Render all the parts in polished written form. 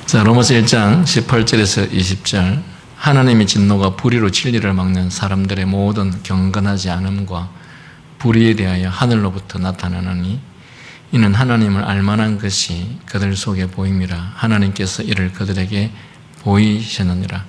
자, 로마서 1장 18절에서 20절. 하나님의 진노가 불의로 진리를 막는 사람들의 모든 경건하지 않음과 불의에 대하여 하늘로부터 나타나느니 이는 하나님을 알만한 것이 그들 속에 보임이라. 하나님께서 이를 그들에게 보이셨느니라.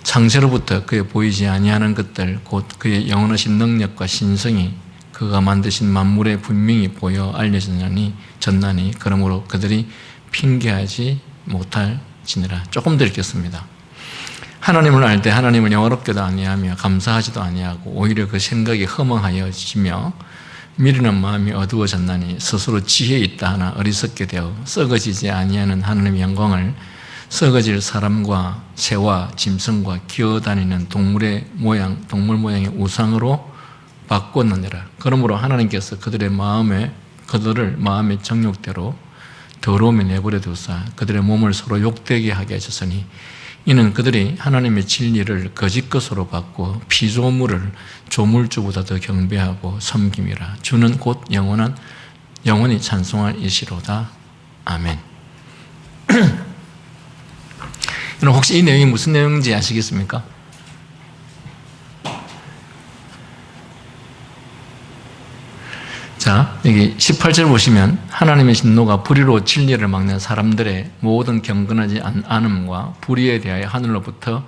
창세로부터 그의 보이지 아니하는 것들 곧 그의 영원하신 능력과 신성이 그가 만드신 만물에 분명히 보여 알려졌나니 그러므로 그들이 핑계하지 못할지니라. 조금 더 읽겠습니다. 하나님을 알 때 하나님을 영화롭게도 아니하며 감사하지도 아니하고 오히려 그 생각이 허망하여지며 미련한 마음이 어두워졌나니 스스로 지혜 있다 하나 어리석게 되어 썩어지지 아니하는 하나님의 영광을 썩어질 사람과 새와 짐승과 기어다니는 동물 모양의 우상으로 바꿨느니라. 그러므로 하나님께서 그들을 마음의 정욕대로 더러움에 내버려 두사 그들의 몸을 서로 욕되게 하게 하셨으니 이는 그들이 하나님의 진리를 거짓 것으로 받고 피조물을 조물주보다 더 경배하고 섬김이라. 주는 곧 영원히 찬송할 이시로다. 아멘. 여러분 혹시 이 내용이 무슨 내용인지 아시겠습니까? 자, 여기 18절 보시면 하나님의 진노가 불의로 진리를 막는 사람들의 모든 경건하지 않음과 불의에 대하여 하늘로부터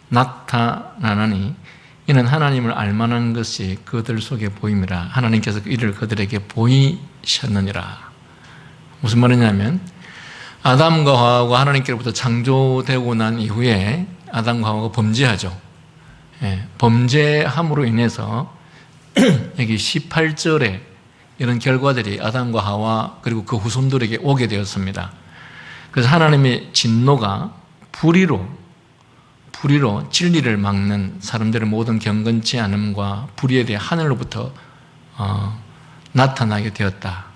나타나니 이는 하나님을 알만한 것이 그들 속에 보임이라. 하나님께서 이를 그들에게 보이셨느니라. 무슨 말이냐면 아담과 하와가 하나님께로부터 창조되고 난 이후에 아담과 하와가 범죄하죠. 범죄함으로 인해서 여기 18절에 이런 결과들이 아담과 하와 그리고 그 후손들에게 오게 되었습니다. 그래서 하나님의 진노가 불의로 진리를 막는 사람들의 모든 경건치 않음과 불의에 대해 하늘로부터 나타나게 되었다.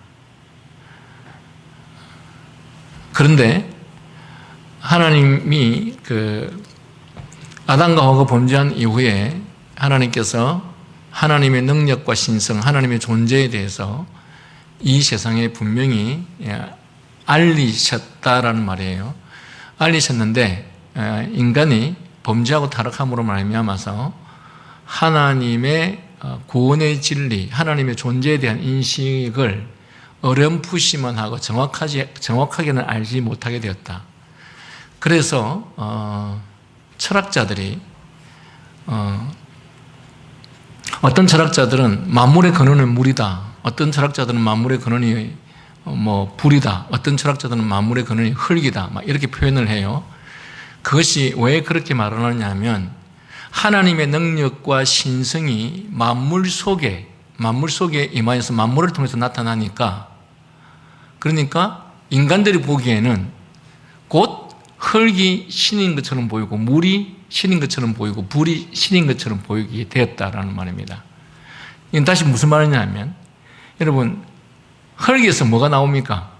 그런데 하나님이 아담과 하와가 범죄한 이후에 하나님께서 하나님의 능력과 신성, 하나님의 존재에 대해서 이 세상에 분명히 알리셨다라는 말이에요. 알리셨는데 인간이 범죄하고 타락함으로 말미암아서 하나님의 구원의 진리, 하나님의 존재에 대한 인식을 어렴풋이만 하고 정확하게는 알지 못하게 되었다. 그래서 철학자들이 어떤 철학자들은 만물의 근원은 물이다. 어떤 철학자들은 만물의 근원이 불이다. 어떤 철학자들은 만물의 근원이 흙이다. 막 이렇게 표현을 해요. 그것이 왜 그렇게 말을 하냐면 하나님의 능력과 신성이 만물 속에 임하여서 만물을 통해서 나타나니까 그러니까 인간들이 보기에는 곧 흙이 신인 것처럼 보이고 물이 신인 것처럼 보이고 불이 신인 것처럼 보이게 되었다라는 말입니다. 이건 다시 무슨 말이냐면 여러분 흙에서 뭐가 나옵니까?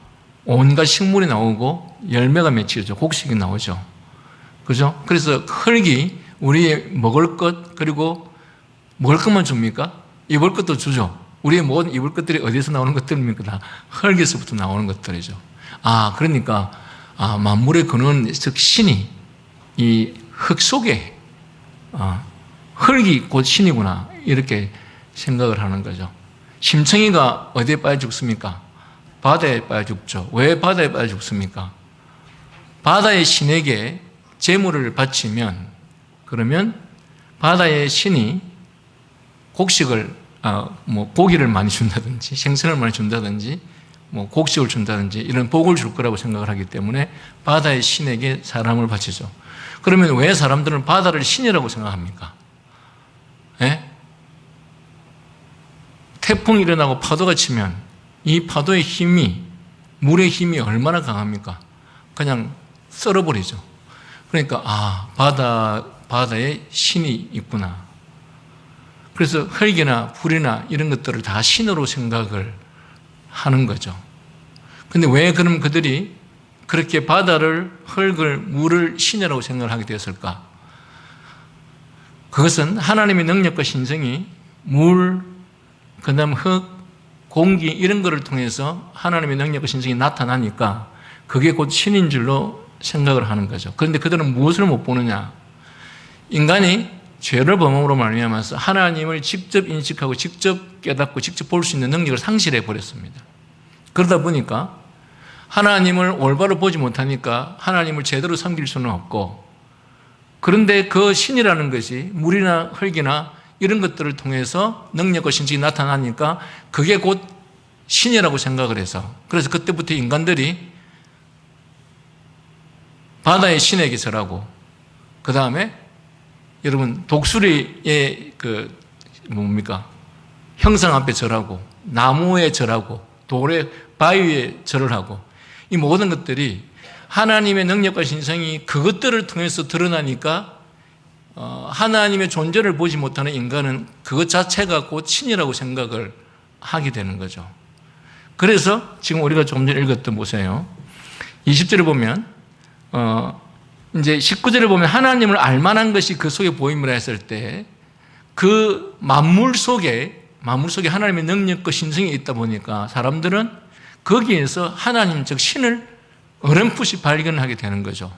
온갖 식물이 나오고 열매가 맺히죠. 곡식이 나오죠. 그죠? 그래서 흙이 우리의 먹을 것 그리고 먹을 것만 줍니까? 입을 것도 주죠. 우리의 모든 입을 것들이 어디서 나오는 것들입니까? 다 흙에서부터 나오는 것들이죠. 그러니까 만물의 근원 즉 신이 이 흙 속에 흙이 곧 신이구나 이렇게 생각을 하는 거죠. 심청이가 어디에 빠져 죽습니까? 바다에 빠져 죽죠. 왜 바다에 빠져 죽습니까? 바다의 신에게 제물을 바치면 그러면 바다의 신이 곡식을 고기를 많이 준다든지 생선을 많이 준다든지 곡식을 준다든지 이런 복을 줄 거라고 생각을 하기 때문에 바다의 신에게 사람을 바치죠. 그러면 왜 사람들은 바다를 신이라고 생각합니까? 태풍이 일어나고 파도가 치면 이 파도의 힘이 물의 힘이 얼마나 강합니까? 그냥 썰어버리죠. 그러니까 바다에 신이 있구나. 그래서 흙이나 불이나 이런 것들을 다 신으로 생각을 하는 거죠. 근데 왜 그럼 그들이 그렇게 바다를, 흙을, 물을 신이라고 생각을 하게 되었을까? 그것은 하나님의 능력과 신성이 물, 그 다음 흙, 공기 이런 것을 통해서 하나님의 능력과 신성이 나타나니까 그게 곧 신인 줄로 생각을 하는 거죠. 그런데 그들은 무엇을 못 보느냐? 인간이 죄를 범함으로 말미암아서 하나님을 직접 인식하고 직접 깨닫고 직접 볼 수 있는 능력을 상실해 버렸습니다. 그러다 보니까 하나님을 올바로 보지 못하니까 하나님을 제대로 섬길 수는 없고, 그런데 그 신이라는 것이 물이나 흙이나 이런 것들을 통해서 능력과 신적이 나타나니까 그게 곧 신이라고 생각을 해서, 그래서 그때부터 인간들이 바다의 신에게 절하고, 그 다음에 여러분 독수리의 형상 앞에 절하고, 나무에 절하고, 돌에 바위에 절을 하고, 이 모든 것들이 하나님의 능력과 신성이 그것들을 통해서 드러나니까 하나님의 존재를 보지 못하는 인간은 그것 자체가 곧 신이라고 생각을 하게 되는 거죠. 그래서 지금 우리가 조금 전에 읽었던 보세요. 20절을 보면 이제 19절을 보면 하나님을 알만한 것이 그 속에 보임이라 했을 때 그 만물 속에 하나님의 능력과 신성이 있다 보니까 사람들은 거기에서 하나님 즉 신을 어렴풋이 발견하게 되는 거죠.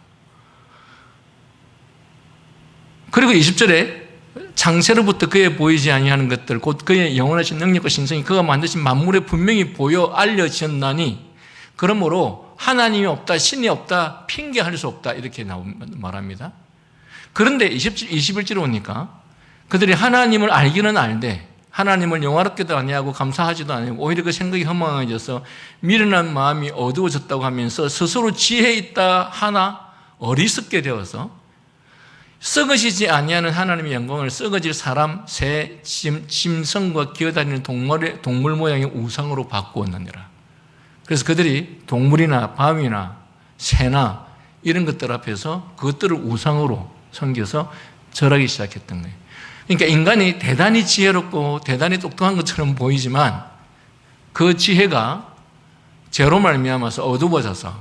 그리고 20절에 창세로부터 그에 보이지 아니하는 것들 곧 그의 영원하신 능력과 신성이 그가 만드신 만물에 분명히 보여 알려졌나니 그러므로 하나님이 없다, 신이 없다, 핑계할 수 없다 이렇게 말합니다. 그런데 21절에 오니까 그들이 하나님을 알기는 알되 하나님을 영화롭게도 아니하고 감사하지도 아니하고 오히려 그 생각이 허망해져서 미련한 마음이 어두워졌다고 하면서 스스로 지혜 있다 하나 어리석게 되어서 썩어지지 아니하는 하나님의 영광을 썩어질 사람, 새, 짐승과 기어다니는 동물 모양의 우상으로 바꾸었느니라. 그래서 그들이 동물이나 바위나 새나 이런 것들 앞에서 그것들을 우상으로 섬겨서 절하기 시작했던 거예요. 그러니까 인간이 대단히 지혜롭고 대단히 똑똑한 것처럼 보이지만 그 지혜가 죄로 말미암아서 어두워져서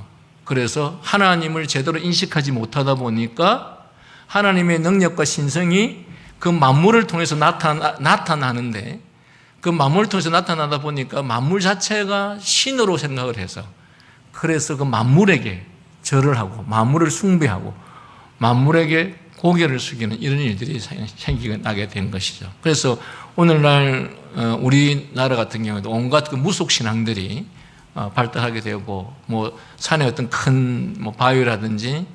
그래서 하나님을 제대로 인식하지 못하다 보니까 하나님의 능력과 신성이 그 만물을 통해서 나타나는데 그 만물을 통해서 나타나다 보니까 만물 자체가 신으로 생각을 해서 그래서 그 만물에게 절을 하고 만물을 숭배하고 만물에게 고개를 숙이는 이런 일들이 생기게 된 것이죠. 그래서 오늘날 우리나라 같은 경우에도 온갖 그 무속신앙들이 발달하게 되고 뭐 산에 어떤 큰 뭐 바위라든지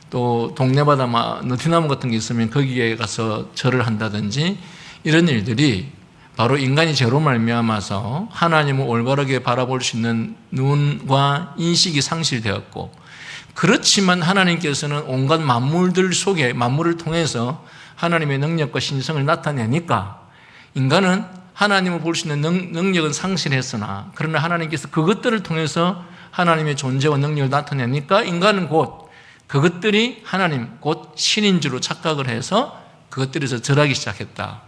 또 동네마다 느티나무 같은 게 있으면 거기에 가서 절을 한다든지 이런 일들이 바로 인간이 죄로 말미암아서 하나님을 올바르게 바라볼 수 있는 눈과 인식이 상실되었고 그렇지만 하나님께서는 온갖 만물들 속에 만물을 통해서 하나님의 능력과 신성을 나타내니까 인간은 하나님을 볼 수 있는 능력은 상실했으나 그러나 하나님께서 그것들을 통해서 하나님의 존재와 능력을 나타내니까 인간은 곧 그것들이 하나님 곧 신인 줄로 착각을 해서 그것들에서 절하기 시작했다.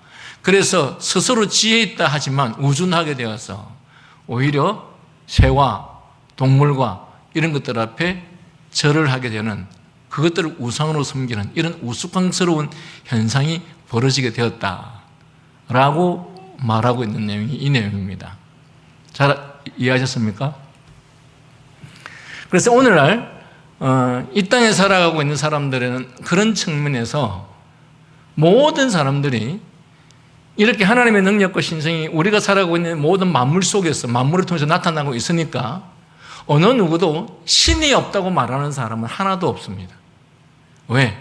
그래서 스스로 지혜 있다 하지만 우둔하게 되어서 오히려 새와 동물과 이런 것들 앞에 절을 하게 되는 그것들을 우상으로 섬기는 이런 우스꽝스러운 현상이 벌어지게 되었다라고 말하고 있는 내용이 이 내용입니다. 잘 이해하셨습니까? 그래서 오늘날 이 땅에 살아가고 있는 사람들은 그런 측면에서 모든 사람들이 이렇게 하나님의 능력과 신성이 우리가 살아가고 있는 모든 만물 속에서 만물을 통해서 나타나고 있으니까 어느 누구도 신이 없다고 말하는 사람은 하나도 없습니다. 왜?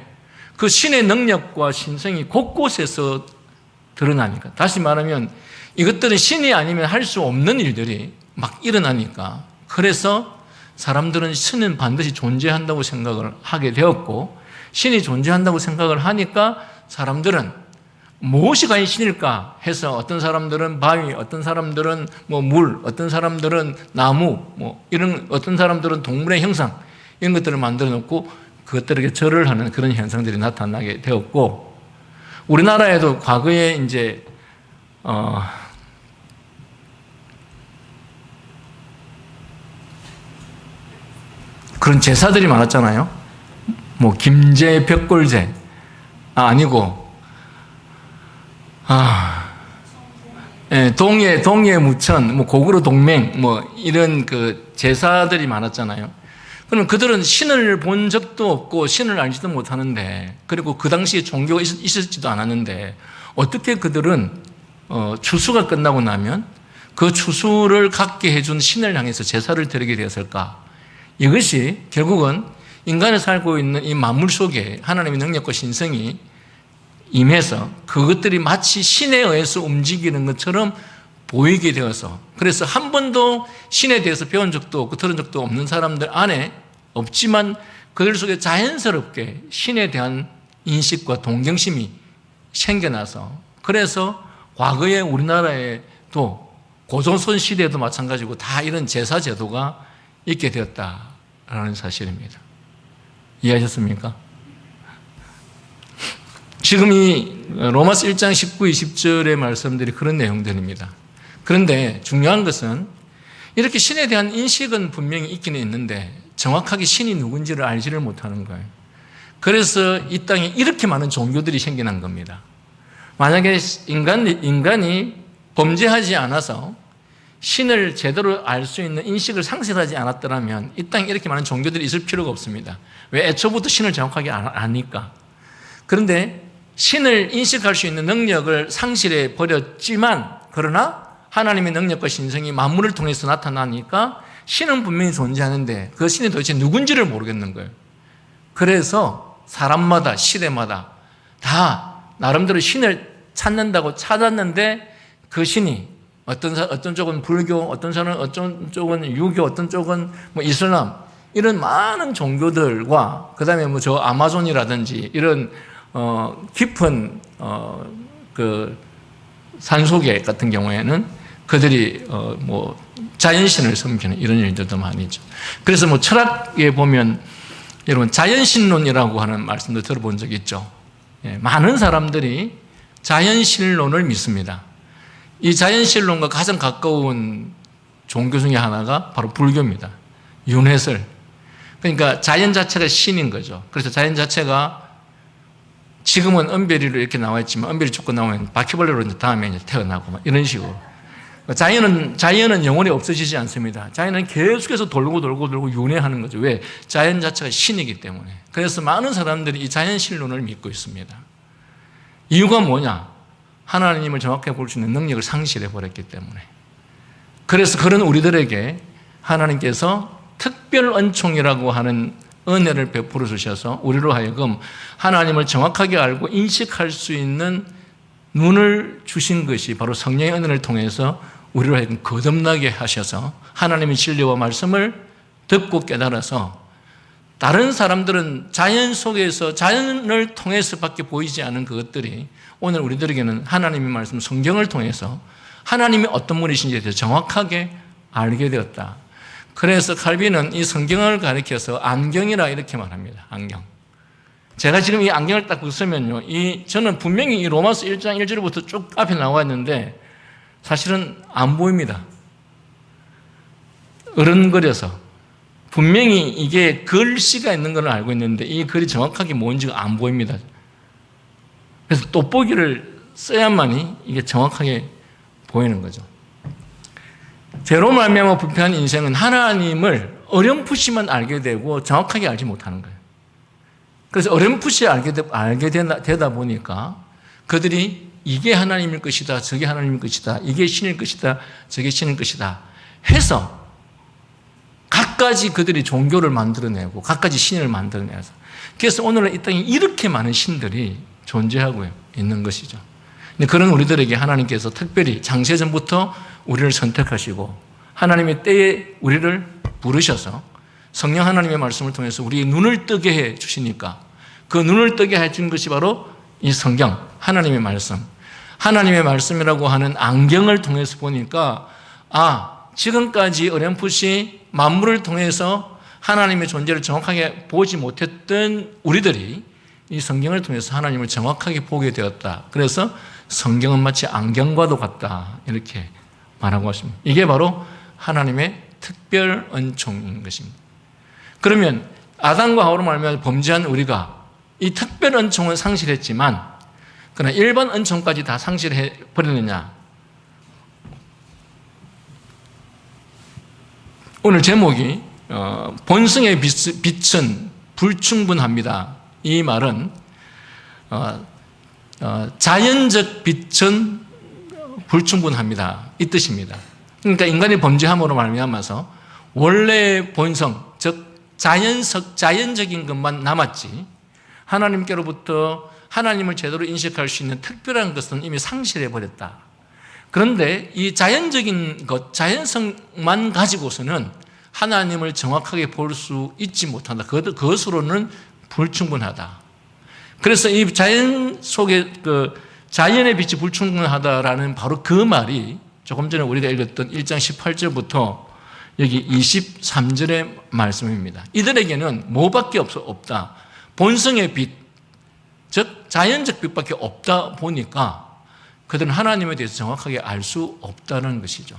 그 신의 능력과 신성이 곳곳에서 드러나니까. 다시 말하면 이것들은 신이 아니면 할 수 없는 일들이 막 일어나니까 그래서 사람들은 신은 반드시 존재한다고 생각을 하게 되었고 신이 존재한다고 생각을 하니까 사람들은 무엇이 과연 신일까 해서 어떤 사람들은 바위, 어떤 사람들은 뭐 물, 어떤 사람들은 나무, 뭐 이런 어떤 사람들은 동물의 형상 이런 것들을 만들어 놓고 그것들에게 절을 하는 그런 현상들이 나타나게 되었고 우리나라에도 과거에 이제 그런 제사들이 많았잖아요. 뭐 김제, 벽골제 아니고 동예 무천, 뭐 고구려 동맹, 뭐 이런 그 제사들이 많았잖아요. 그러면 그들은 신을 본 적도 없고 신을 알지도 못하는데, 그리고 그 당시에 종교가 있었지도 않았는데 어떻게 그들은 추수가 끝나고 나면 그 추수를 갖게 해준 신을 향해서 제사를 드리게 되었을까? 이것이 결국은 인간이 살고 있는 이 만물 속에 하나님의 능력과 신성이 임해서 그것들이 마치 신에 의해서 움직이는 것처럼 보이게 되어서, 그래서 한 번도 신에 대해서 배운 적도 없고 들은 적도 없는 사람들 안에 없지만 그들 속에 자연스럽게 신에 대한 인식과 동경심이 생겨나서, 그래서 과거에 우리나라에도 고조선 시대에도 마찬가지고 다 이런 제사 제도가 있게 되었다라는 사실입니다. 이해하셨습니까? 지금 이 로마서 1장 19, 20절의 말씀들이 그런 내용들입니다. 그런데 중요한 것은 이렇게 신에 대한 인식은 분명히 있기는 있는데 정확하게 신이 누군지를 알지를 못하는 거예요. 그래서 이 땅에 이렇게 많은 종교들이 생겨난 겁니다. 만약에 인간이 범죄하지 않아서 신을 제대로 알 수 있는 인식을 상실하지 않았더라면 이 땅에 이렇게 많은 종교들이 있을 필요가 없습니다. 왜? 애초부터 신을 정확하게 아니까. 그런데 신을 인식할 수 있는 능력을 상실해 버렸지만, 그러나 하나님의 능력과 신성이 만물을 통해서 나타나니까 신은 분명히 존재하는데 그 신이 도대체 누군지를 모르겠는 거예요. 그래서 사람마다 시대마다 다 나름대로 신을 찾는다고 찾았는데 그 신이 어떤 쪽은 불교, 어떤 쪽은 유교, 어떤 쪽은 뭐 이슬람, 이런 많은 종교들과 그 다음에 뭐 저 아마존이라든지 이런 깊은 그 산속에 같은 경우에는 그들이 뭐 자연신을 섬기는 이런 일들도 많이 있죠. 그래서 뭐 철학에 보면 여러분 자연신론이라고 하는 말씀도 들어본 적 있죠. 예, 많은 사람들이 자연신론을 믿습니다. 이 자연신론과 가장 가까운 종교 중에 하나가 바로 불교입니다. 윤회설. 그러니까 자연 자체가 신인 거죠. 그래서 자연 자체가 지금은 은별이로 이렇게 나와 있지만 은별이 죽고 나오면 바퀴벌레로 이제 다음에 이제 태어나고 막 이런 식으로. 자연은 영원히 없어지지 않습니다. 자연은 계속해서 돌고 윤회하는 거죠. 왜? 자연 자체가 신이기 때문에. 그래서 많은 사람들이 이 자연신론을 믿고 있습니다. 이유가 뭐냐? 하나님을 정확하게 볼 수 있는 능력을 상실해 버렸기 때문에. 그래서 그런 우리들에게 하나님께서 특별 은총이라고 하는 은혜를 베풀어 주셔서 우리로 하여금 하나님을 정확하게 알고 인식할 수 있는 눈을 주신 것이 바로 성령의 은혜를 통해서 우리로 하여금 거듭나게 하셔서 하나님의 진리와 말씀을 듣고 깨달아서, 다른 사람들은 자연 속에서 자연을 통해서밖에 보이지 않은 그것들이 오늘 우리들에게는 하나님의 말씀 성경을 통해서 하나님이 어떤 분이신지에 대해서 정확하게 알게 되었다. 그래서 칼빈은 이 성경을 가리켜서 안경이라 이렇게 말합니다. 안경. 제가 지금 이 안경을 딱 벗으면요, 저는 분명히 이 로마서 1장 1절부터 쭉 앞에 나와 있는데 사실은 안 보입니다. 어른거려서. 분명히 이게 글씨가 있는 걸 알고 있는데 이 글이 정확하게 뭔지가 안 보입니다. 그래서 돋보기를 써야만이 이게 정확하게 보이는 거죠. 죄로 말미암아 부패한 인생은 하나님을 어렴풋이만 알게 되고 정확하게 알지 못하는 거예요. 그래서 어렴풋이 알게 되다 보니까 그들이 이게 하나님일 것이다, 저게 하나님일 것이다, 이게 신일 것이다, 저게 신일 것이다 해서 각가지 그들이 종교를 만들어내고 각가지 신을 만들어내서, 그래서 오늘은 이 땅에 이렇게 많은 신들이 존재하고 있는 것이죠. 그런 우리들에게 하나님께서 특별히 장세전부터 우리를 선택하시고 하나님의 때에 우리를 부르셔서 성령 하나님의 말씀을 통해서 우리의 눈을 뜨게 해 주시니까 그 눈을 뜨게 해 준 것이 바로 이 성경, 하나님의 말씀. 하나님의 말씀이라고 하는 안경을 통해서 보니까 지금까지 어렴풋이 만물을 통해서 하나님의 존재를 정확하게 보지 못했던 우리들이 이 성경을 통해서 하나님을 정확하게 보게 되었다. 그래서 성경은 마치 안경과도 같다, 이렇게 말하고 있습니다. 이게 바로 하나님의 특별 은총인 것입니다. 그러면 아담과 하와로 말미암아 범죄한 우리가 이 특별 은총은 상실했지만 그러나 일반 은총까지 다 상실해 버리느냐? 오늘 제목이 본성의 빛은 불충분합니다. 이 말은 자연적 빛은 불충분합니다. 이 뜻입니다. 그러니까 인간의 범죄함으로 말미암아서 원래의 본성, 즉 자연적인 것만 남았지 하나님께로부터 하나님을 제대로 인식할 수 있는 특별한 것은 이미 상실해 버렸다. 그런데 이 자연적인 것, 자연성만 가지고서는 하나님을 정확하게 볼 수 있지 못한다. 그것으로는 불충분하다. 그래서 이 자연 속에 자연의 빛이 불충분하다라는 바로 그 말이 조금 전에 우리가 읽었던 1장 18절부터 여기 23절의 말씀입니다. 이들에게는 뭐밖에 없다. 본성의 빛, 즉 자연적 빛밖에 없다 보니까 그들은 하나님에 대해서 정확하게 알 수 없다는 것이죠.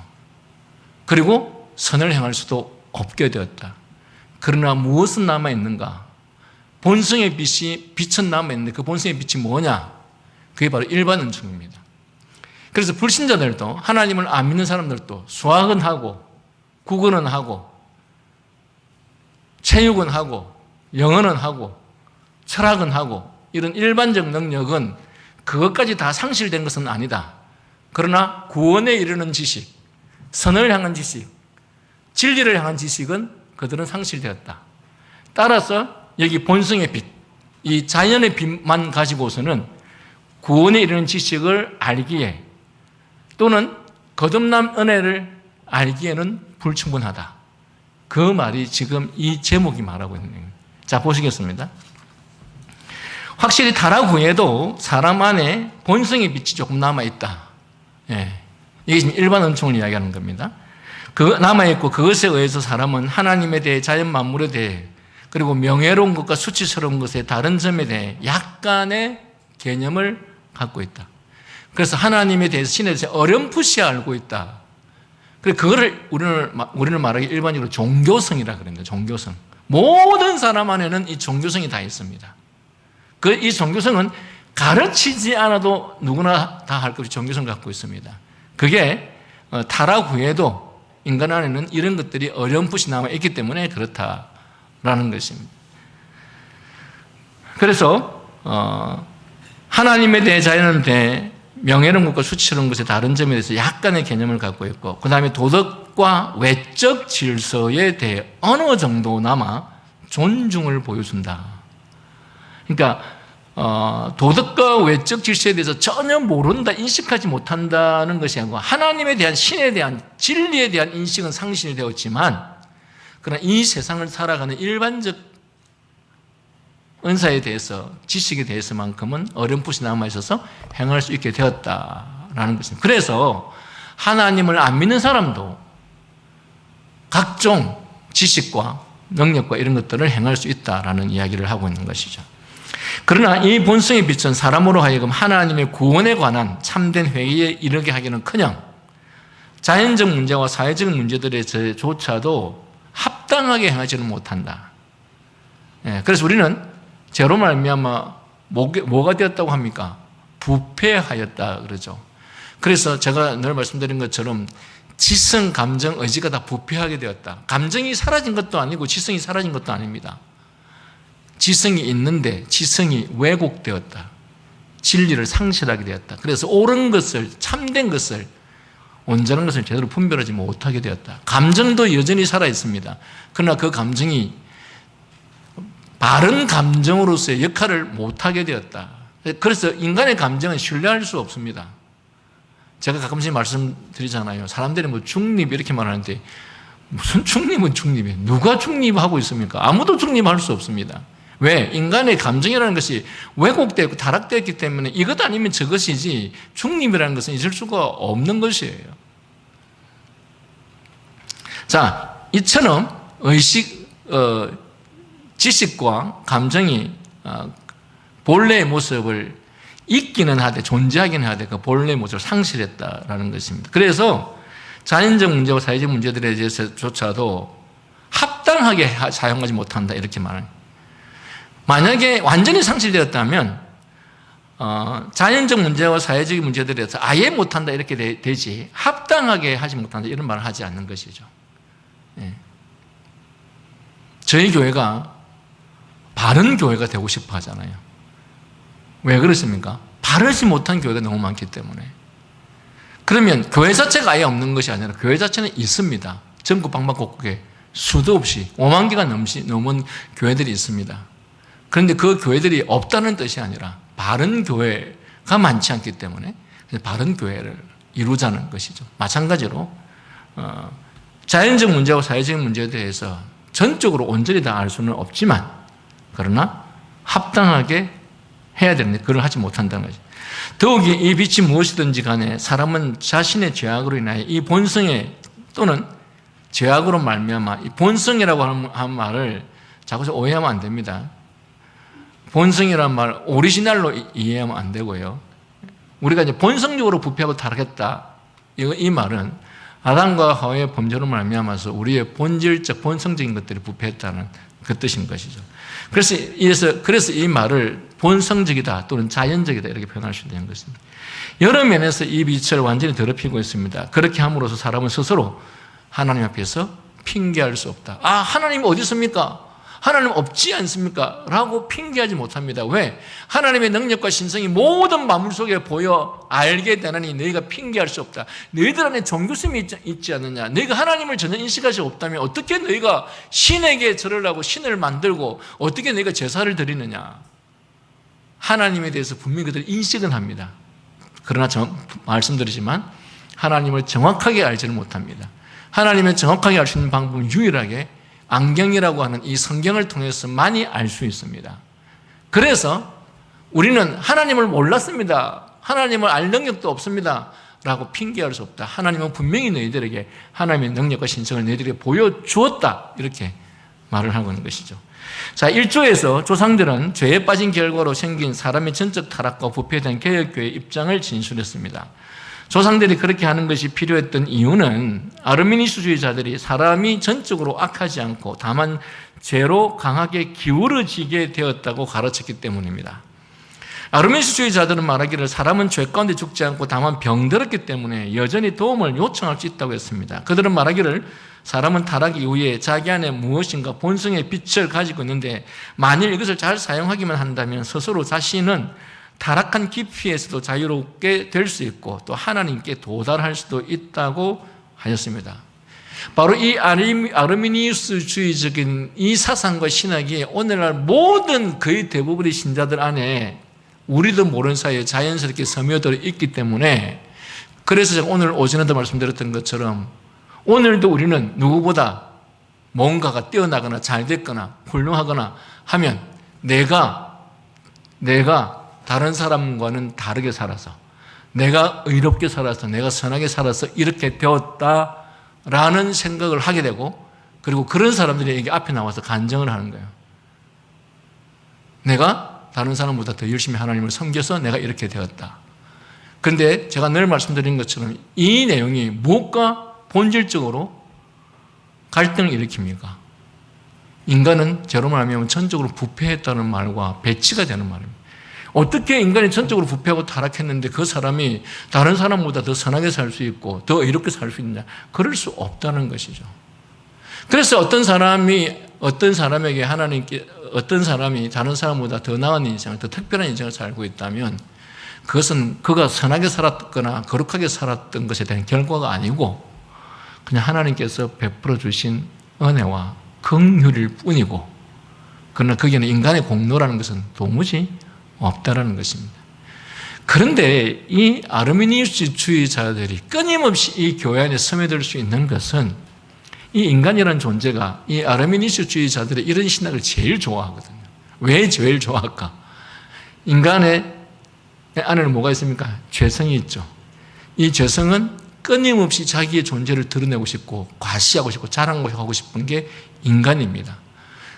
그리고 선을 행할 수도 없게 되었다. 그러나 무엇은 남아있는가? 본성의 빛은 남아있는데 그 본성의 빛이 뭐냐? 그게 바로 일반 은총입니다. 그래서 불신자들도 하나님을 안 믿는 사람들도 수학은 하고 국어는 하고 체육은 하고 영어는 하고 철학은 하고 이런 일반적 능력은 그것까지 다 상실된 것은 아니다. 그러나 구원에 이르는 지식, 선을 향한 지식, 진리를 향한 지식은 그들은 상실되었다. 따라서 여기 본성의 빛, 이 자연의 빛만 가지고서는 구원에 이르는 지식을 알기에 또는 거듭남 은혜를 알기에는 불충분하다. 그 말이 지금 이 제목이 말하고 있는 거예요. 자, 보시겠습니다. 확실히 타락 후에도 사람 안에 본성의 빛이 조금 남아있다. 예. 이게 지금 일반 은총을 이야기하는 겁니다. 남아있고 그것에 의해서 사람은 하나님에 대해 자연 만물에 대해 그리고 명예로운 것과 수치스러운 것의 다른 점에 대해 약간의 개념을 갖고 있다. 그래서 하나님에 대해서 신에 대해서 어렴풋이 알고 있다. 그래서 그거를 우리는 말하기 일반적으로 종교성이라 그럽니다. 종교성. 모든 사람 안에는 이 종교성이 다 있습니다. 이 종교성은 가르치지 않아도 누구나 다 할 것이 종교성을 갖고 있습니다. 그게 타락 후에도 인간 안에는 이런 것들이 어렴풋이 남아있기 때문에 그렇다라는 것입니다. 그래서 하나님에 대해 자연에 대해 명예로운 것과 수치스러운 것의 다른 점에 대해서 약간의 개념을 갖고 있고 그 다음에 도덕과 외적 질서에 대해 어느 정도나마 존중을 보여준다. 그러니까 도덕과 외적 질서에 대해서 전혀 모른다, 인식하지 못한다는 것이 아니고 하나님에 대한 신에 대한 진리에 대한 인식은 상실이 되었지만 그러나 이 세상을 살아가는 일반적 은사에 대해서 지식에 대해서만큼은 어렴풋이 남아있어서 행할 수 있게 되었다라는 것입니다. 그래서 하나님을 안 믿는 사람도 각종 지식과 능력과 이런 것들을 행할 수 있다라는 이야기를 하고 있는 것이죠. 그러나 이 본성의 빛은 사람으로 하여금 하나님의 구원에 관한 참된 회의에 이르게 하기는커녕 자연적 문제와 사회적 문제들에조차도 합당하게 행하지는 못한다. 그래서 우리는 죄로 말미암아 뭐가 되었다고 합니까? 부패하였다 그러죠. 그래서 제가 늘 말씀드린 것처럼 지성, 감정, 의지가 다 부패하게 되었다. 감정이 사라진 것도 아니고 지성이 사라진 것도 아닙니다. 지성이 있는데 지성이 왜곡되었다. 진리를 상실하게 되었다. 그래서 옳은 것을, 참된 것을, 온전한 것을 제대로 분별하지 못하게 되었다. 감정도 여전히 살아있습니다. 그러나 그 감정이 바른 감정으로서의 역할을 못하게 되었다. 그래서 인간의 감정은 신뢰할 수 없습니다. 제가 가끔씩 말씀드리잖아요. 사람들이 뭐 중립 이렇게 말하는데 무슨 중립은 중립이에요. 누가 중립하고 있습니까? 아무도 중립할 수 없습니다. 왜? 인간의 감정이라는 것이 왜곡되고 타락되었기 때문에 이것 아니면 저것이지 중립이라는 것은 있을 수가 없는 것이에요. 자, 이처럼 지식과 감정이 본래의 모습을 있기는 하되 존재하기는 하되 그 본래의 모습을 상실했다라는 것입니다. 그래서 자연적 문제와 사회적 문제들에 대해서조차도 합당하게 사용하지 못한다 이렇게 말합니다. 만약에 완전히 상실되었다면 자연적 문제와 사회적 문제들에 대해서 아예 못한다 이렇게 되지 합당하게 하지 못한다 이런 말을 하지 않는 것이죠. 예. 저희 교회가 바른 교회가 되고 싶어 하잖아요. 왜 그렇습니까? 바르지 못한 교회가 너무 많기 때문에. 그러면 교회 자체가 아예 없는 것이 아니라 교회 자체는 있습니다. 전국 방방곡곡에 수도 없이 5만 개가 넘은 교회들이 있습니다. 그런데 그 교회들이 없다는 뜻이 아니라 바른 교회가 많지 않기 때문에 바른 교회를 이루자는 것이죠. 마찬가지로 자연적 문제와 사회적 문제에 대해서 전적으로 온전히 다 알 수는 없지만 그러나 합당하게 해야 되는데 그걸 하지 못한다는 거죠. 더욱이 이 빛이 무엇이든지 간에 사람은 자신의 죄악으로 인하여 이 본성에 또는 죄악으로 말미암아 이 본성이라고 하는 말을 자꾸 오해하면 안 됩니다. 본성이라는 말 오리지널로 이해하면 안 되고요. 우리가 이제 본성적으로 부패하고 타락했다. 이 말은 아담과 하와의 범죄로 말미암아서 우리의 본질적 본성적인 것들이 부패했다는 그 뜻인 것이죠. 그래서 이 말을 본성적이다 또는 자연적이다 이렇게 표현할 수 있는 것입니다. 여러 면에서 이 빛을 완전히 더럽히고 있습니다. 그렇게 함으로써 사람은 스스로 하나님 앞에서 핑계할 수 없다. 아, 하나님 어디 있습니까? 하나님 없지 않습니까? 라고 핑계하지 못합니다. 왜? 하나님의 능력과 신성이 모든 만물 속에 보여 알게 되느니 너희가 핑계할 수 없다. 너희들 안에 종교심이 있지 않느냐? 너희가 하나님을 전혀 인식하지 없다면 어떻게 너희가 신에게 절을 하고 신을 만들고 어떻게 너희가 제사를 드리느냐? 하나님에 대해서 분명히 그들이 인식은 합니다. 그러나 말씀드리지만 하나님을 정확하게 알지는 못합니다. 하나님을 정확하게 알 수 있는 방법은 유일하게 안경이라고 하는 이 성경을 통해서 많이 알 수 있습니다. 그래서 우리는 하나님을 몰랐습니다. 하나님을 알 능력도 없습니다. 라고 핑계할 수 없다. 하나님은 분명히 너희들에게 하나님의 능력과 신성을 너희들에게 보여주었다. 이렇게 말을 하고 있는 것이죠. 자, 1조에서 조상들은 죄에 빠진 결과로 생긴 사람의 전적 타락과 부패에 대한 개혁교회의 입장을 진술했습니다. 조상들이 그렇게 하는 것이 필요했던 이유는 아르미니스주의자들이 사람이 전적으로 악하지 않고 다만 죄로 강하게 기울어지게 되었다고 가르쳤기 때문입니다. 아르미니스주의자들은 말하기를 사람은 죄 가운데 죽지 않고 다만 병들었기 때문에 여전히 도움을 요청할 수 있다고 했습니다. 그들은 말하기를 사람은 타락 이후에 자기 안에 무엇인가 본성의 빛을 가지고 있는데 만일 이것을 잘 사용하기만 한다면 스스로 자신은 타락한 깊이에서도 자유롭게 될 수 있고 또 하나님께 도달할 수도 있다고 하였습니다. 바로 이 아르미니우스주의적인 이 사상과 신학이 오늘날 모든 거의 대부분의 신자들 안에 우리도 모르는 사이에 자연스럽게 스며들어 있기 때문에 그래서 제가 오늘 오전에도 말씀드렸던 것처럼 오늘도 우리는 누구보다 뭔가가 뛰어나거나 잘 됐거나 훌륭하거나 하면 내가 다른 사람과는 다르게 살아서 내가 의롭게 살아서 내가 선하게 살아서 이렇게 되었다라는 생각을 하게 되고 그리고 그런 사람들이 여기 앞에 나와서 간증을 하는 거예요. 내가 다른 사람보다 더 열심히 하나님을 섬겨서 내가 이렇게 되었다. 그런데 제가 늘 말씀드린 것처럼 이 내용이 무엇과 본질적으로 갈등을 일으킵니까? 인간은 죄로 말하면 전적으로 부패했다는 말과 배치가 되는 말입니다. 어떻게 인간이 전적으로 부패하고 타락했는데 그 사람이 다른 사람보다 더 선하게 살 수 있고 더 의롭게 살 수 있느냐? 그럴 수 없다는 것이죠. 그래서 어떤 사람이 다른 사람보다 더 나은 인생을, 더 특별한 인생을 살고 있다면 그것은 그가 선하게 살았거나 거룩하게 살았던 것에 대한 결과가 아니고 그냥 하나님께서 베풀어 주신 은혜와 긍휼일 뿐이고 그러나 거기에는 인간의 공로라는 것은 도무지 없다라는 것입니다. 그런데 이 아르미니우스주의자들이 끊임없이 이 교회 안에 스며들 수 있는 것은 이 인간이라는 존재가 이 아르미니우스주의자들의 이런 신학을 제일 좋아하거든요. 왜 제일 좋아할까? 인간의 안에는 뭐가 있습니까? 죄성이 있죠. 이 죄성은 끊임없이 자기의 존재를 드러내고 싶고 과시하고 싶고 자랑하고 싶은 게 인간입니다.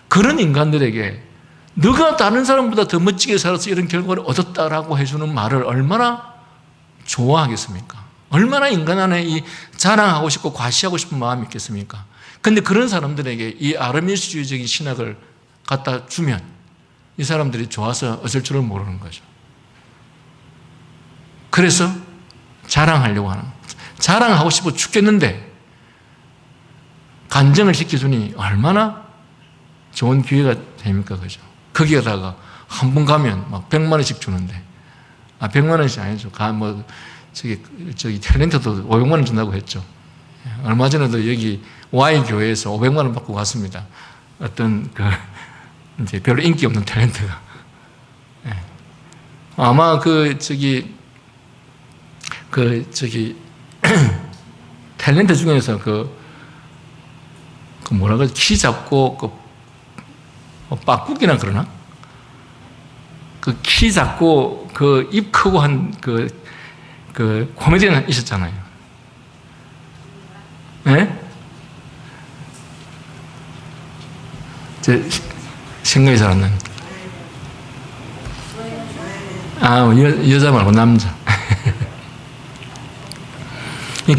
그런 인간들에게 너가 다른 사람보다 더 멋지게 살아서 이런 결과를 얻었다라고 해주는 말을 얼마나 좋아하겠습니까? 얼마나 인간 안에 이 자랑하고 싶고 과시하고 싶은 마음이 있겠습니까? 그런데 그런 사람들에게 이 아르미니스주의적인 신학을 갖다 주면 이 사람들이 좋아서 어쩔 줄을 모르는 거죠. 그래서 자랑하려고 하는 거죠. 자랑하고 싶어 죽겠는데 간증을 시켜주니 얼마나 좋은 기회가 됩니까? 그죠? 거기에다가 한 번 가면 막 100만 원씩 주는데, 100만 원씩 아니죠. 저기 탤런트도 500만 원 준다고 했죠. 얼마 전에도 여기 Y교회에서 500만 원 받고 갔습니다. 어떤 이제 별로 인기 없는 탤런트가. 아마 탤런트 중에서 뭐라 그러지? 키 작고, 빠꾸기나 그러나? 키 작고, 입 크고 한 코미디언 있었잖아요. 네? 제 생각이 잘 안 나네. 여자 말고 남자.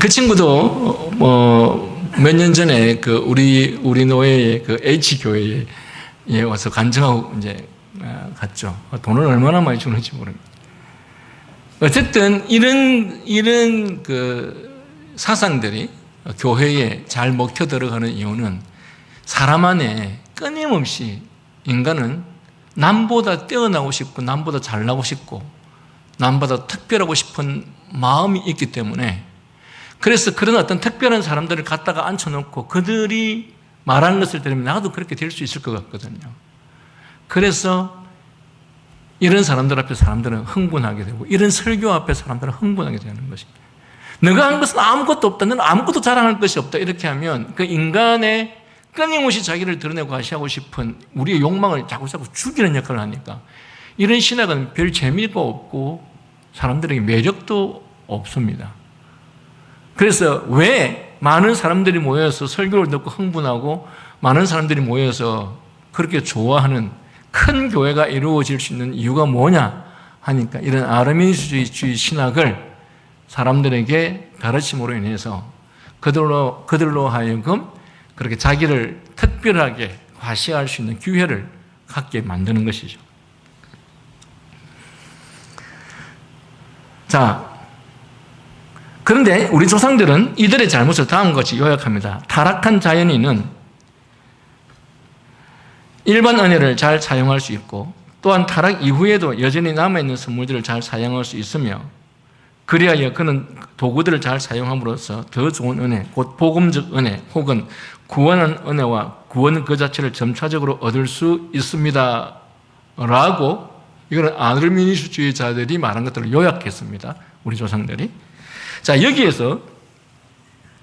그 친구도 몇 년 전에 우리 노예의 H교회에 와서 간증하고 이제 갔죠. 돈을 얼마나 많이 주는지 모릅니다. 어쨌든 이런 사상들이 교회에 잘 먹혀 들어가는 이유는 사람 안에 끊임없이 인간은 남보다 뛰어나고 싶고 남보다 잘나고 싶고 남보다 특별하고 싶은 마음이 있기 때문에, 그래서 그런 어떤 특별한 사람들을 갖다가 앉혀놓고 그들이 말하는 것을 들으면 나도 그렇게 될 수 있을 것 같거든요. 그래서 이런 사람들 앞에 사람들은 흥분하게 되고, 이런 설교 앞에 사람들은 흥분하게 되는 것입니다. 너가 한 것은 아무것도 없다, 너는 아무것도 자랑할 것이 없다, 이렇게 하면 그 인간의 끊임없이 자기를 드러내고 과시하고 싶은 우리의 욕망을 자꾸 죽이는 역할을 하니까 이런 신학은 별 재미가 없고 사람들에게 매력도 없습니다. 그래서 왜 많은 사람들이 모여서 설교를 듣고 흥분하고 많은 사람들이 모여서 그렇게 좋아하는 큰 교회가 이루어질 수 있는 이유가 뭐냐 하니까, 이런 아르미니스주의 신학을 사람들에게 가르침으로 인해서 그들로 하여금 그렇게 자기를 특별하게 과시할 수 있는 기회를 갖게 만드는 것이죠. 자, 그런데 우리 조상들은 이들의 잘못을 다음과 같이 요약합니다. 타락한 자연인은 일반 은혜를 잘 사용할 수 있고, 또한 타락 이후에도 여전히 남아있는 선물들을 잘 사용할 수 있으며, 그리하여 그는 도구들을 잘 사용함으로써 더 좋은 은혜, 곧 복음적 은혜 혹은 구원한 은혜와 구원 그 자체를 점차적으로 얻을 수 있습니다 라고, 이거는 아르미니스주의자들이 말한 것들을 요약했습니다. 우리 조상들이. 자, 여기에서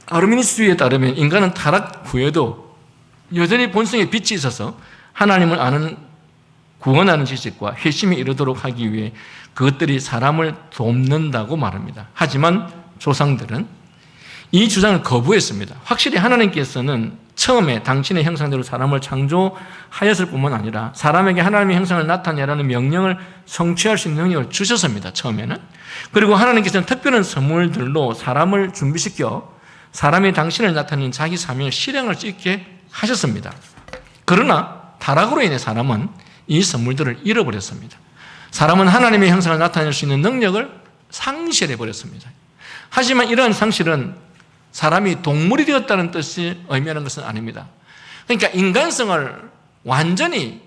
아르미니스주의에 따르면 인간은 타락 후에도 여전히 본성에 빛이 있어서 하나님을 아는 구원하는 지식과 회심에 이르도록 하기 위해 그것들이 사람을 돕는다고 말합니다. 하지만 조상들은 이 주장을 거부했습니다. 확실히 하나님께서는 처음에 당신의 형상대로 사람을 창조하였을 뿐만 아니라 사람에게 하나님의 형상을 나타내라는 명령을 성취할 수 있는 능력을 주셨습니다. 처음에는. 그리고 하나님께서는 특별한 선물들로 사람을 준비시켜 사람이 당신을 나타내는 자기 사명을 실행할 수 있게 하셨습니다. 그러나 타락으로 인해 사람은 이 선물들을 잃어버렸습니다. 사람은 하나님의 형상을 나타낼 수 있는 능력을 상실해버렸습니다. 하지만 이러한 상실은 사람이 동물이 되었다는 뜻이 의미하는 것은 아닙니다. 그러니까 인간성을 완전히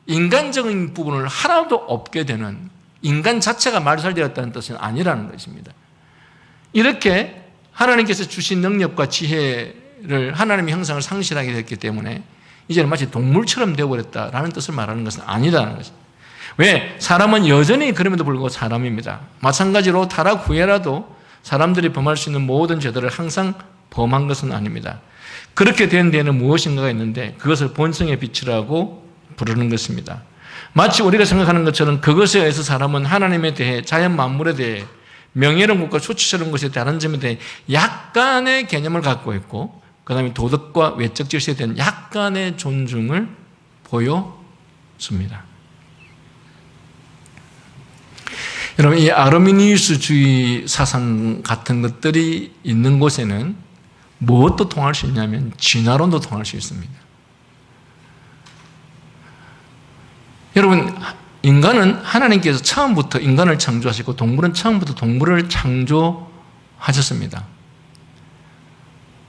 인간적인 부분을 하나도 없게 되는, 인간 자체가 말살되었다는 뜻은 아니라는 것입니다. 이렇게 하나님께서 주신 능력과 지혜를 하나님의 형상을 상실하게 됐기 때문에 이제는 마치 동물처럼 되어버렸다라는 뜻을 말하는 것은 아니라는 것입니다. 왜? 사람은 여전히 그럼에도 불구하고 사람입니다. 마찬가지로 타락 후에라도 사람들이 범할 수 있는 모든 죄들을 항상 범한 것은 아닙니다. 그렇게 된 데에는 무엇인가가 있는데 그것을 본성의 빛이라고 부르는 것입니다. 마치 우리가 생각하는 것처럼 그것에 의해서 사람은 하나님에 대해, 자연 만물에 대해, 명예로운 것과 수치스러운 것에 다른 점에 대해 약간의 개념을 갖고 있고, 그 다음에 도덕과 외적 질서에 대한 약간의 존중을 보여줍니다. 여러분, 이 아르미니우스주의 사상 같은 것들이 있는 곳에는 무엇도 통할 수 있냐면 진화론도 통할 수 있습니다. 여러분, 인간은 하나님께서 처음부터 인간을 창조하시고 동물은 처음부터 동물을 창조하셨습니다.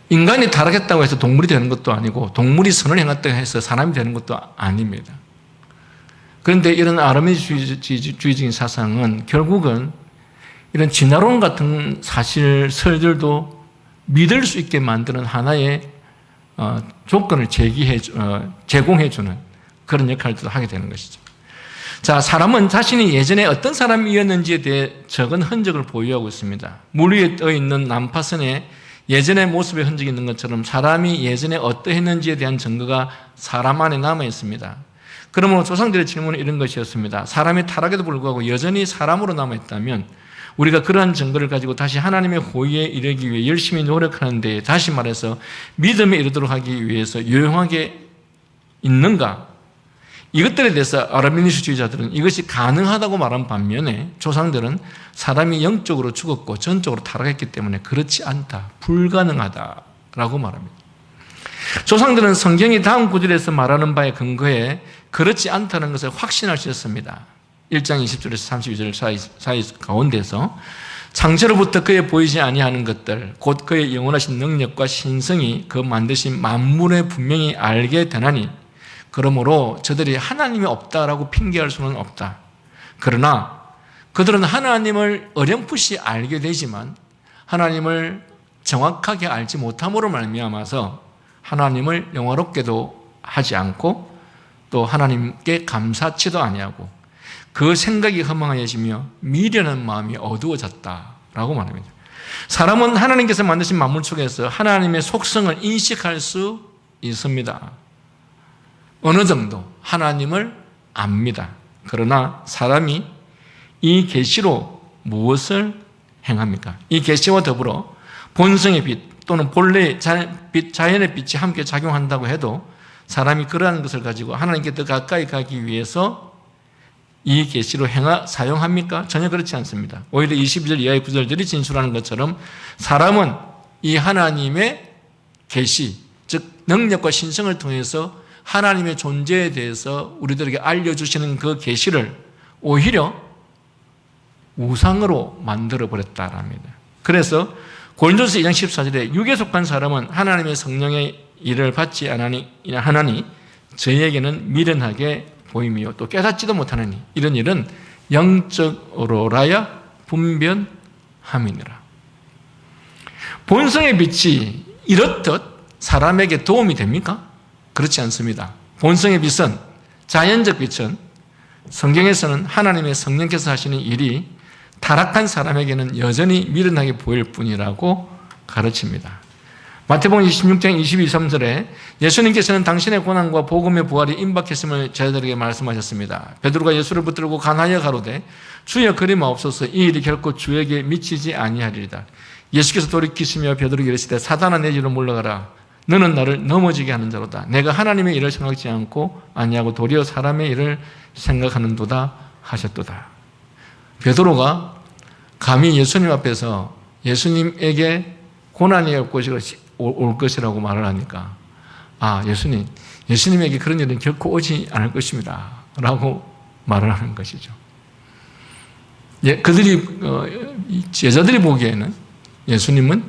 인간이 타락했다고 해서 동물이 되는 것도 아니고 동물이 선을 행했다고 해서 사람이 되는 것도 아닙니다. 그런데 이런 아르메니주의적인 사상은 결국은 이런 진화론 같은 사실설들도 믿을 수 있게 만드는 하나의 조건을 제공해주는 그런 역할도 하게 되는 것이죠. 자, 사람은 자신이 예전에 어떤 사람이었는지에 대해 적은 흔적을 보유하고 있습니다. 물 위에 떠 있는 난파선에 예전의 모습의 흔적이 있는 것처럼 사람이 예전에 어떠했는지에 대한 증거가 사람 안에 남아 있습니다. 그러므로 조상들의 질문은 이런 것이었습니다. 사람이 타락에도 불구하고 여전히 사람으로 남아 있다면 우리가 그러한 증거를 가지고 다시 하나님의 호의에 이르기 위해 열심히 노력하는데, 다시 말해서 믿음에 이르도록 하기 위해서 요용하게 있는가? 이것들에 대해서 아르메니스주의자들은 이것이 가능하다고 말한 반면에 조상들은 사람이 영적으로 죽었고 전적으로 타락했기 때문에 그렇지 않다, 불가능하다라고 말합니다. 조상들은 성경이 다음 구절에서 말하는 바에 근거해 그렇지 않다는 것을 확신할 수 있었습니다. 1장 20절에서 32절 사이 가운데서 창세로부터 그에 보이지 아니하는 것들 곧 그의 영원하신 능력과 신성이 그 만드신 만물에 분명히 알게 되나니 그러므로 저들이 하나님이 없다라고 핑계할 수는 없다. 그러나 그들은 하나님을 어렴풋이 알게 되지만 하나님을 정확하게 알지 못함으로 말미암아서 하나님을 영화롭게도 하지 않고 또 하나님께 감사치도 아니하고 그 생각이 허망해지며 미련한 마음이 어두워졌다라고 말합니다. 사람은 하나님께서 만드신 만물 속에서 하나님의 속성을 인식할 수 있습니다. 어느 정도 하나님을 압니다. 그러나 사람이 이 계시로 무엇을 행합니까? 이 계시와 더불어 본성의 빛 또는 본래의 자연의 빛이 함께 작용한다고 해도 사람이 그러한 것을 가지고 하나님께 더 가까이 가기 위해서 이 계시로 사용합니까? 전혀 그렇지 않습니다. 오히려 22절 이하의 구절들이 진술하는 것처럼 사람은 이 하나님의 계시, 즉 능력과 신성을 통해서 하나님의 존재에 대해서 우리들에게 알려주시는 그 계시를 오히려 우상으로 만들어버렸다랍니다. 그래서 고린도서 2장 14절에 육에 속한 사람은 하나님의 성령의 일을 받지 않으니 저희에게는 미련하게 보임이요 또 깨닫지도 못하느니 이런 일은 영적으로라야 분별함이니라. 본성의 빛이 이렇듯 사람에게 도움이 됩니까? 그렇지 않습니다. 본성의 빛은, 자연적 빛은 성경에서는 하나님의 성령께서 하시는 일이 타락한 사람에게는 여전히 미련하게 보일 뿐이라고 가르칩니다. 마태복음 26장 22, 23절에 예수님께서는 당신의 고난과 복음의 부활이 임박했음을 저희들에게 말씀하셨습니다. 베드로가 예수를 붙들고 간하여 가로되 주여 그리마옵소서 이 일이 결코 주에게 미치지 아니하리이다. 예수께서 돌이키시며 베드로에게 이르시되 사단아 내 뒤로 물러가라. 너는 나를 넘어지게 하는 자로다. 내가 하나님의 일을 생각지 않고 아니하고 도리어 사람의 일을 생각하는도다 하셨도다. 베드로가 감히 예수님 앞에서 예수님에게 고난이 올 것이라고 말을 하니까 예수님에게 그런 일은 결코 오지 않을 것입니다 라고 말을 하는 것이죠. 제자들이 보기에는 예수님은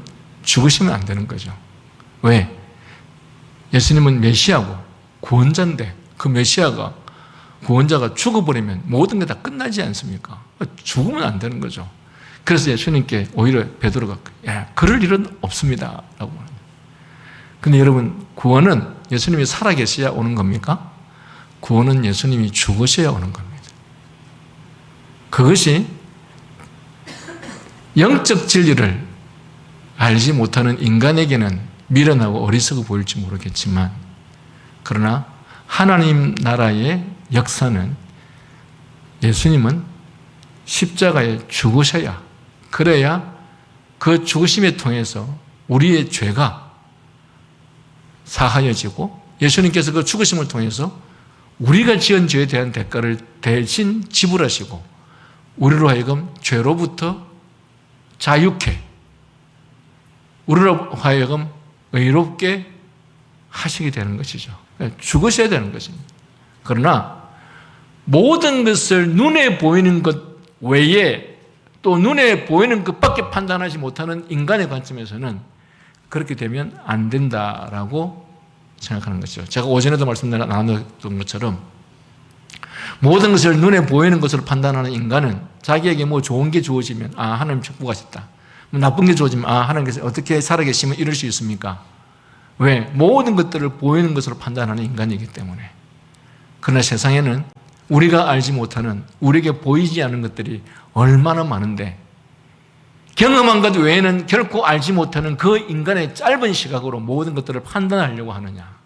죽으시면 안 되는 거죠. 왜? 예수님은 메시아고 구원자인데 그 메시아가 구원자가 죽어버리면 모든 게 다 끝나지 않습니까? 죽으면 안 되는 거죠. 그래서 예수님께 오히려 베드로가 그럴 일은 없습니다 라고 말합니다. 근데 여러분, 구원은 예수님이 살아계셔야 오는 겁니까? 구원은 예수님이 죽으셔야 오는 겁니다. 그것이 영적 진리를 알지 못하는 인간에게는 미련하고 어리석어 보일지 모르겠지만, 그러나 하나님 나라의 역사는 예수님은 십자가에 죽으셔야, 그래야 그 죽으심에 통해서 우리의 죄가 사하여지고 예수님께서 그 죽으심을 통해서 우리가 지은 죄에 대한 대가를 대신 지불하시고 우리로 하여금 죄로부터 자유케, 우리로 하여금 의롭게 하시게 되는 것이죠. 죽으셔야 되는 것입니다. 그러나 모든 것을 눈에 보이는 것 외에 또 눈에 보이는 것밖에 판단하지 못하는 인간의 관점에서는 그렇게 되면 안 된다라고 생각하는 것이죠. 제가 오전에도 말씀 나눴던 것처럼 모든 것을 눈에 보이는 것으로 판단하는 인간은 자기에게 뭐 좋은 게 주어지면 하나님 축복하셨다. 뭐 나쁜 게 주어지면 하나님께서 어떻게 살아계시면 이럴 수 있습니까? 왜? 모든 것들을 보이는 것으로 판단하는 인간이기 때문에. 그러나 세상에는 우리가 알지 못하는, 우리에게 보이지 않는 것들이 얼마나 많은데 경험한 것 외에는 결코 알지 못하는 그 인간의 짧은 시각으로 모든 것들을 판단하려고 하느냐.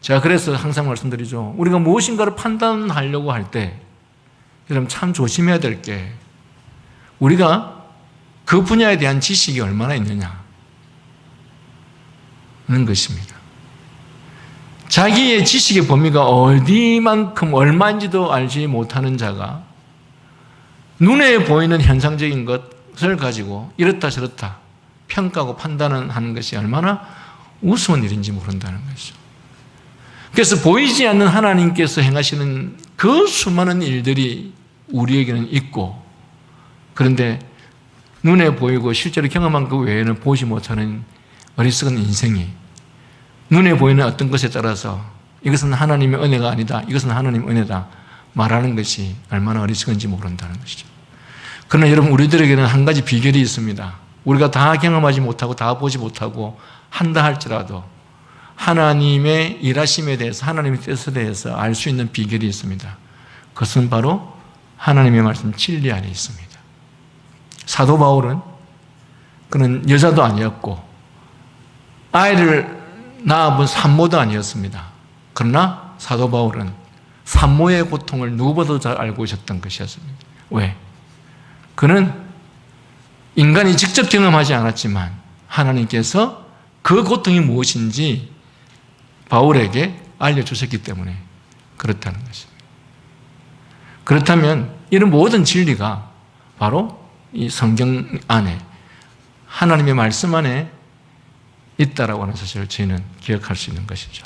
제가 그래서 항상 말씀드리죠. 우리가 무엇인가를 판단하려고 할 때 여러분 참 조심해야 될 게 우리가 그 분야에 대한 지식이 얼마나 있느냐는 것입니다. 자기의 지식의 범위가 어디만큼 얼마인지도 알지 못하는 자가 눈에 보이는 현상적인 것을 가지고 이렇다 저렇다 평가하고 판단하는 것이 얼마나 우스운 일인지 모른다는 것이죠. 그래서 보이지 않는 하나님께서 행하시는 그 수많은 일들이 우리에게는 있고, 그런데 눈에 보이고 실제로 경험한 그 외에는 보지 못하는 어리석은 인생이 눈에 보이는 어떤 것에 따라서 이것은 하나님의 은혜가 아니다, 이것은 하나님의 은혜다 말하는 것이 얼마나 어리석은지 모른다는 것이죠. 그러나 여러분, 우리들에게는 한 가지 비결이 있습니다. 우리가 다 경험하지 못하고 다 보지 못하고 한다 할지라도 하나님의 일하심에 대해서, 하나님의 뜻에 대해서 알 수 있는 비결이 있습니다. 그것은 바로 하나님의 말씀 진리 안에 있습니다. 사도 바울은 그는 여자도 아니었고 아이를 낳아본 산모도 아니었습니다. 그러나 사도 바울은 산모의 고통을 누구보다도 잘 알고 있었던 것이었습니다. 왜? 그는 인간이 직접 경험하지 않았지만 하나님께서 그 고통이 무엇인지 바울에게 알려주셨기 때문에 그렇다는 것입니다. 그렇다면 이런 모든 진리가 바로 이 성경 안에, 하나님의 말씀 안에 있다라고 하는 사실을 저희는 기억할 수 있는 것이죠.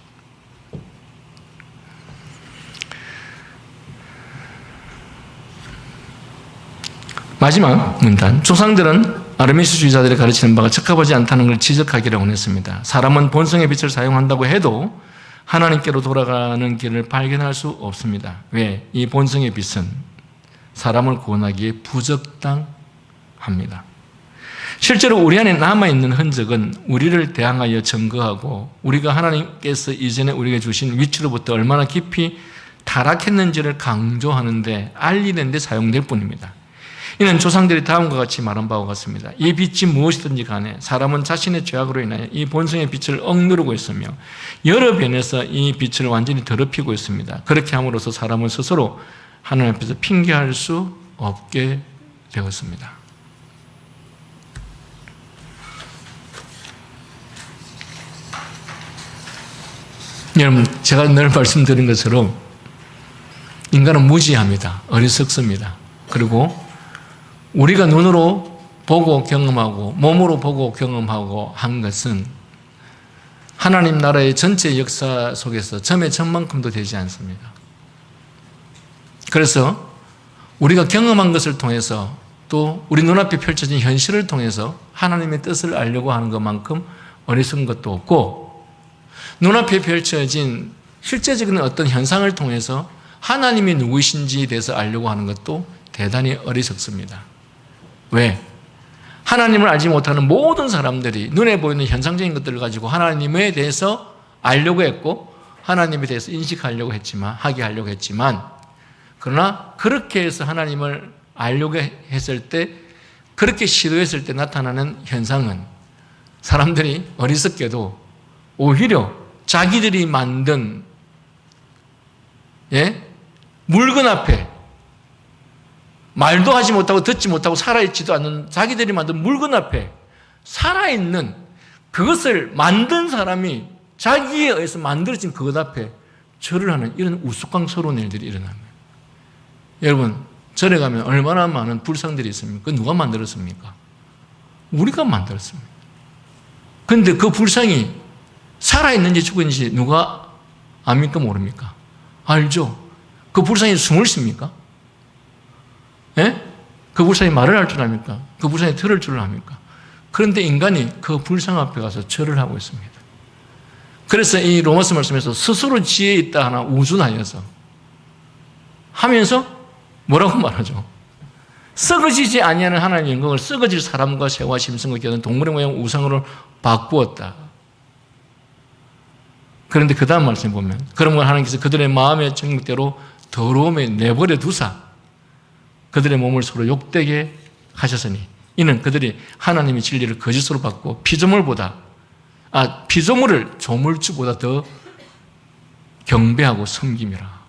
마지막 문단, 조상들은 아르미스주의자들이 가르치는 바가 적합하지 않다는 걸 지적하기를 원했습니다. 사람은 본성의 빛을 사용한다고 해도 하나님께로 돌아가는 길을 발견할 수 없습니다. 왜? 이 본성의 빛은 사람을 구원하기에 부적당합니다. 실제로 우리 안에 남아있는 흔적은 우리를 대항하여 증거하고 우리가 하나님께서 이전에 우리에게 주신 위치로부터 얼마나 깊이 타락했는지를 강조하는데, 알리는 데 사용될 뿐입니다. 이는 조상들이 다음과 같이 말한 바와 같습니다. 이 빛이 무엇이든지 간에 사람은 자신의 죄악으로 인하여 이 본성의 빛을 억누르고 있으며 여러 변에서 이 빛을 완전히 더럽히고 있습니다. 그렇게 함으로써 사람은 스스로 하나님 앞에서 핑계할 수 없게 되었습니다. 여러분, 제가 늘 말씀드린 것처럼 인간은 무지합니다. 어리석습니다. 그리고 우리가 눈으로 보고 경험하고 몸으로 보고 경험하고 한 것은 하나님 나라의 전체 역사 속에서 점의 점만큼도 되지 않습니다. 그래서 우리가 경험한 것을 통해서 또 우리 눈앞에 펼쳐진 현실을 통해서 하나님의 뜻을 알려고 하는 것만큼 어리석은 것도 없고, 눈앞에 펼쳐진 실제적인 어떤 현상을 통해서 하나님이 누구이신지에 대해서 알려고 하는 것도 대단히 어리석습니다. 왜? 하나님을 알지 못하는 모든 사람들이 눈에 보이는 현상적인 것들을 가지고 하나님에 대해서 알려고 했고 하나님에 대해서 인식하려고 했지만, 그러나 그렇게 해서 하나님을 알려고 했을 때, 그렇게 시도했을 때 나타나는 현상은 사람들이 어리석게도 오히려 자기들이 만든 물건 앞에 말도 하지 못하고 듣지 못하고 살아있지도 않는 자기들이 만든 물건 앞에 살아있는 그것을 만든 사람이 자기에 의해서 만들어진 그것 앞에 절을 하는 이런 우스꽝스러운 일들이 일어납니다. 여러분, 절에 가면 얼마나 많은 불상들이 있습니까? 그건 누가 만들었습니까? 우리가 만들었습니다. 그런데 그 불상이 살아있는지 죽었는지 누가 압니까? 모릅니까? 알죠? 그 불상이 숨을 쉽니까? 그 불상이 말을 할 줄 압니까? 그 불상이 들을 줄 압니까? 그런데 인간이 그 불상 앞에 가서 절을 하고 있습니다. 그래서 이 로마서 말씀에서 스스로 지혜 있다 하나 우준하여서 하면서 뭐라고 말하죠? 썩어지지 아니하는 하나님의 영광을 썩어질 사람과 새와 짐승과 기는 동물의 모양 우상으로 바꾸었다. 그런데 그 다음 말씀 보면 그러므로 하나님께서 그들의 마음의 정욕대로 더러움에 내버려 두사 그들의 몸을 서로 욕되게 하셨으니 이는 그들이 하나님의 진리를 거짓으로 받고 피조물을 조물주보다 더 경배하고 섬김이라.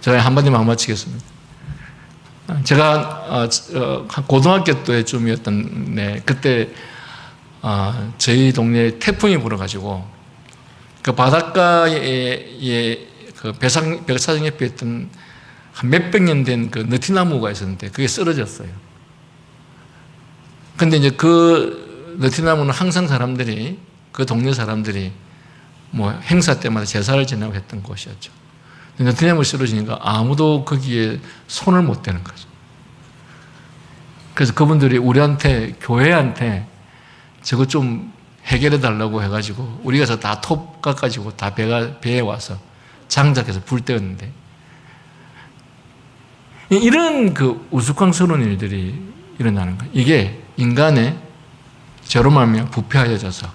제가 한마디만 마치겠습니다. 제가 고등학교 때쯤이었던 그때 저희 동네에 태풍이 불어가지고 그 바닷가에 그 벽사장 옆에 있던 한 몇백 년 된 그 느티나무가 있었는데 그게 쓰러졌어요. 근데 이제 그 느티나무는 항상 사람들이, 그 동네 사람들이 뭐 행사 때마다 제사를 지내고 했던 곳이었죠. 느티나무 쓰러지니까 아무도 거기에 손을 못 대는 거죠. 그래서 그분들이 우리한테, 교회한테 저거 좀 해결해 달라고 해가지고 우리가 다 톱 깎아가지고 다 배에 와서 장작해서 불 때웠는데 이런 그 우스꽝스러운 일들이 일어나는 거예요. 이게 인간의 죄로 말미암아 부패하여져서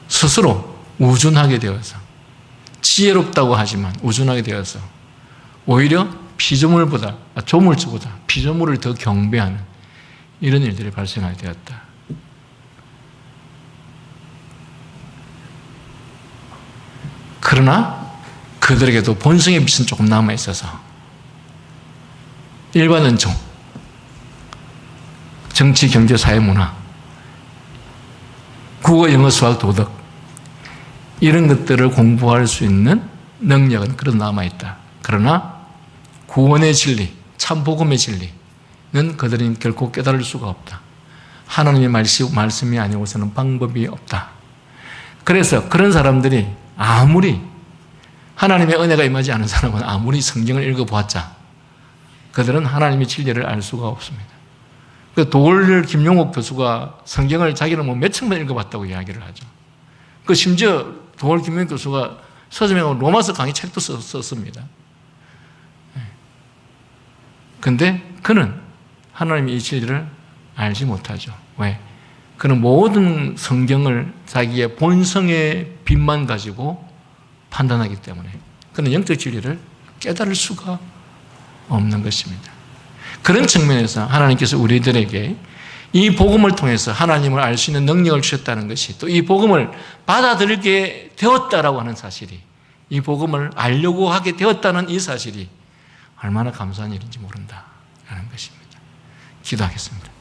스스로 우준하게 되어서 지혜롭다고 하지만 우준하게 되어서 오히려 조물주보다 피조물을 더 경배하는 이런 일들이 발생하게 되었다. 그러나 그들에게도 본성의 빛은 조금 남아있어서 일반 은총, 정치, 경제, 사회, 문화, 국어, 영어, 수학, 도덕 이런 것들을 공부할 수 있는 능력은 그래도 남아있다. 그러나 구원의 진리, 참 복음의 진리는 그들은 결코 깨달을 수가 없다. 하나님의 말씀이 아니고서는 방법이 없다. 그래서 그런 사람들이 아무리 하나님의 은혜가 임하지 않은 사람은 아무리 성경을 읽어보았자 그들은 하나님의 진리를 알 수가 없습니다. 그 도올 김용옥 교수가 성경을 자기는 뭐 몇천 번 읽어봤다고 이야기를 하죠. 그 심지어 도올 김용옥 교수가 서점에 로마서 강의 책도 썼습니다. 그런데 그는 하나님의 이 진리를 알지 못하죠. 왜? 그는 모든 성경을 자기의 본성의 빛만 가지고 판단하기 때문에 그는 영적 진리를 깨달을 수가 없는 것입니다. 그런 측면에서 하나님께서 우리들에게 이 복음을 통해서 하나님을 알 수 있는 능력을 주셨다는 것이 또 이 복음을 받아들이게 되었다라고 하는 사실이 이 복음을 알려고 하게 되었다는 이 사실이 얼마나 감사한 일인지 모른다라는 것입니다. 기도하겠습니다.